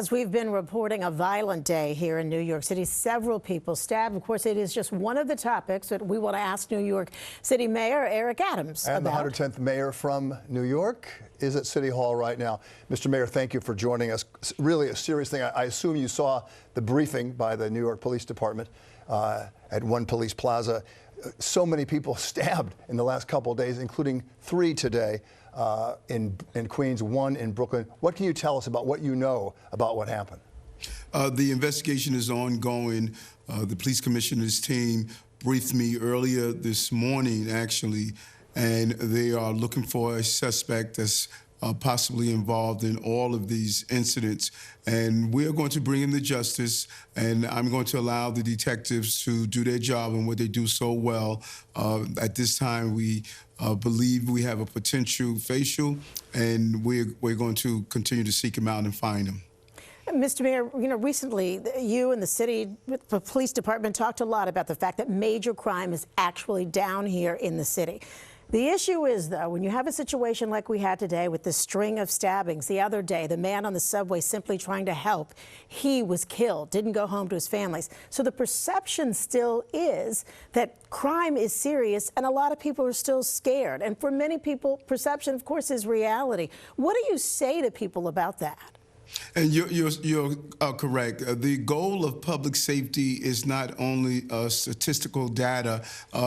As we've been reporting, a violent day here in New York City. Several people stabbed. Of course, it is just one of the topics that we want to ask New York City Mayor Eric Adams and about. The 110th mayor from New York is at City Hall right now. Mr. Mayor, thank you for joining us. Really a serious thing. I assume you saw the briefing by the New York Police Department at One Police Plaza. So many people stabbed in the last couple of days, including 3 today. In Queens, 1 in Brooklyn. What can you tell us about what you know about what happened? The investigation is ongoing. The police commissioner's team briefed me earlier this morning, actually, and they are looking for a suspect that's possibly involved in all of these incidents. And we're going to bring him to justice, and I'm going to allow the detectives to do their job and what they do so well. At this time, we believe we have a potential facial, and we're going to continue to seek him out and find him. Mr. Mayor, you know, recently you and the city the police department talked a lot about the fact that major crime is actually down here in the city. The issue is, though, when you have a situation like we had today with the string of stabbings, the other day, the man on the subway simply trying to help, he was killed, didn't go home to his families. So the perception still is that crime is serious and a lot of people are still scared. And for many people, perception, of course, is reality. What do you say to people about that? And you're correct. The goal of public safety is not only statistical data.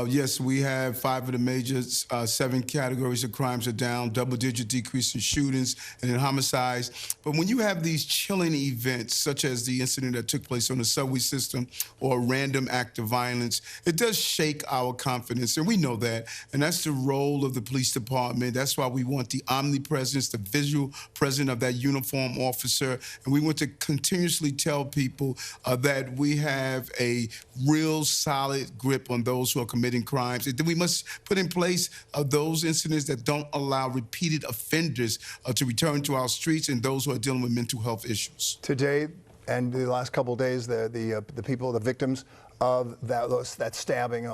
Yes, we have 5 of the major 7 categories of crimes are down, double-digit decrease in shootings and in homicides. But when you have these chilling events, such as the incident that took place on the subway system or a random act of violence, it does shake our confidence, and we know that. And that's the role of the police department. That's why we want the omnipresence, the visual presence of that uniformed officer. And we want to continuously tell people that we have a real solid grip on those who are committing crimes. And then we must put in place those incidents that don't allow repeated offenders to return to our streets and those who are dealing with mental health issues. Today and the last couple of days, the people, the victims of that stabbing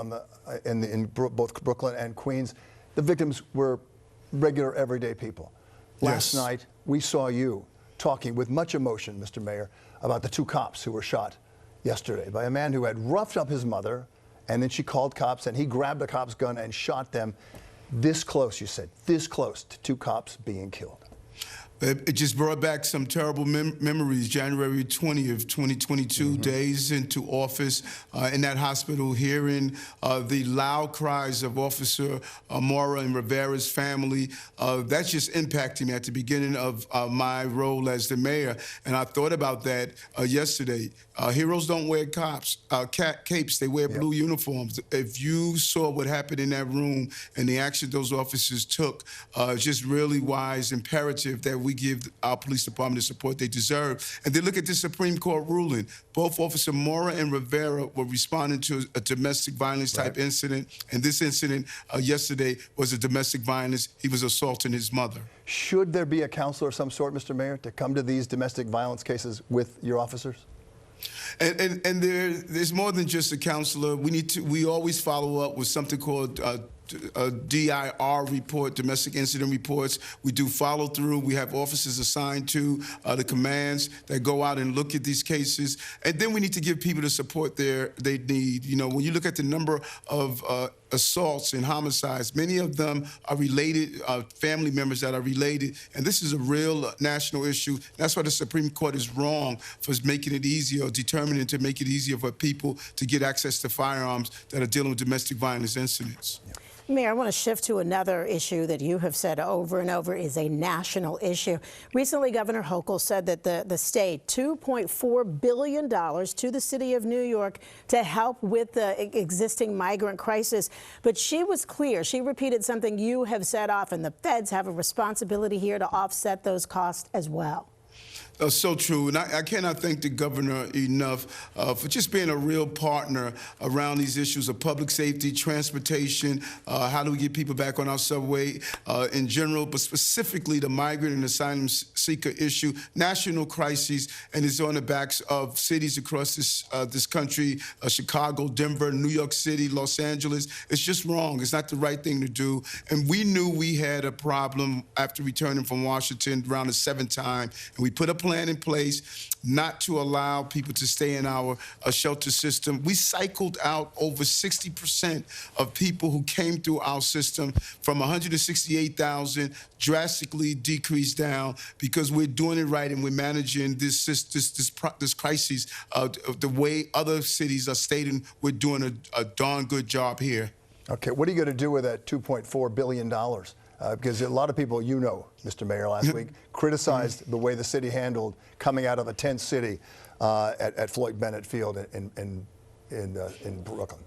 in both Brooklyn and Queens, the victims were regular, everyday people. Last night, we saw you talking with much emotion, Mr. Mayor, about the 2 cops who were shot yesterday by a man who had roughed up his mother, and then she called cops, and he grabbed the cop's gun and shot them. This close, you said, this close to 2 cops being killed. It just brought back some terrible memories. January 20th, 2022, days into office in that hospital, hearing the loud cries of Officer Mora and Rivera's family. That's just impacting me at the beginning of my role as the mayor. And I thought about that yesterday. Heroes don't wear capes, they wear blue uniforms. If you saw what happened in that room and the action those officers took, it's just really wise, imperative that we give our police department the support they deserve. And then look at the Supreme Court ruling. Both Officer Mora and Rivera were responding to a domestic violence type incident. And this incident yesterday was a domestic violence. He was assaulting his mother. Should there be a counselor of some sort, Mr. Mayor, to come to these domestic violence cases with your officers? And there's more than just a counselor. We always follow up with something called a DIR report, domestic incident reports. We do follow through. We have officers assigned to the commands that go out and look at these cases. And then we need to give people the support they need. You know, when you look at the number of assaults and homicides, many of them are related, family members that are related. And this is a real national issue. That's why the Supreme Court is wrong for making it easier or determining to make it easier for people to get access to firearms that are dealing with domestic violence incidents. Mayor, I want to shift to another issue that you have said over and over is a national issue. Recently, Governor Hochul said that the state, $2.4 billion to the city of New York to help with the existing migrant crisis. But she was clear. She repeated something you have said often. The feds have a responsibility here to offset those costs as well. So true, and I cannot thank the governor enough for just being a real partner around these issues of public safety, transportation, how do we get people back on our subway in general, but specifically the migrant and asylum seeker issue, national crises, and it's on the backs of cities across this country, Chicago, Denver, New York City, Los Angeles. It's just wrong. It's not the right thing to do, and we knew we had a problem after returning from Washington around the 7th time, and we put a plan plan in place not to allow people to stay in our shelter system. We cycled out over 60% of people who came through our system from 168,000, drastically decreased down because we're doing it right and we're managing this crisis the way other cities are stating we're doing a darn good job here. Okay, what are you going to do with that $2.4 billion? Because a lot of people, you know, Mr. Mayor, last week criticized the way the city handled coming out of a tent city at Floyd Bennett Field in Brooklyn.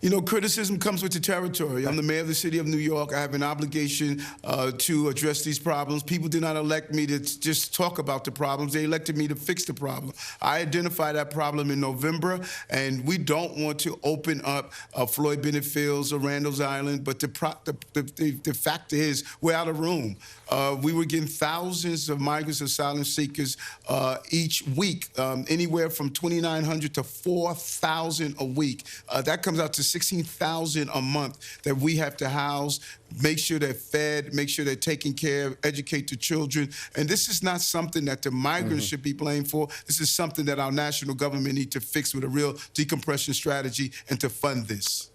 You know, criticism comes with the territory. I'm the mayor of the city of New York. I have an obligation to address these problems. People did not elect me to just talk about the problems. They elected me to fix the problem. I identified that problem in November, and we don't want to open up Floyd Bennett Fields or Randall's Island, but the fact is we're out of room. We were getting thousands of migrants, asylum seekers each week, anywhere from 2,900 to 4,000 a week. That comes out to 16,000 a month that we have to house, make sure they're fed, make sure they're taken care of, educate the children. And this is not something that the migrants should be blamed for. This is something that our national government needs to fix with a real decompression strategy and to fund this.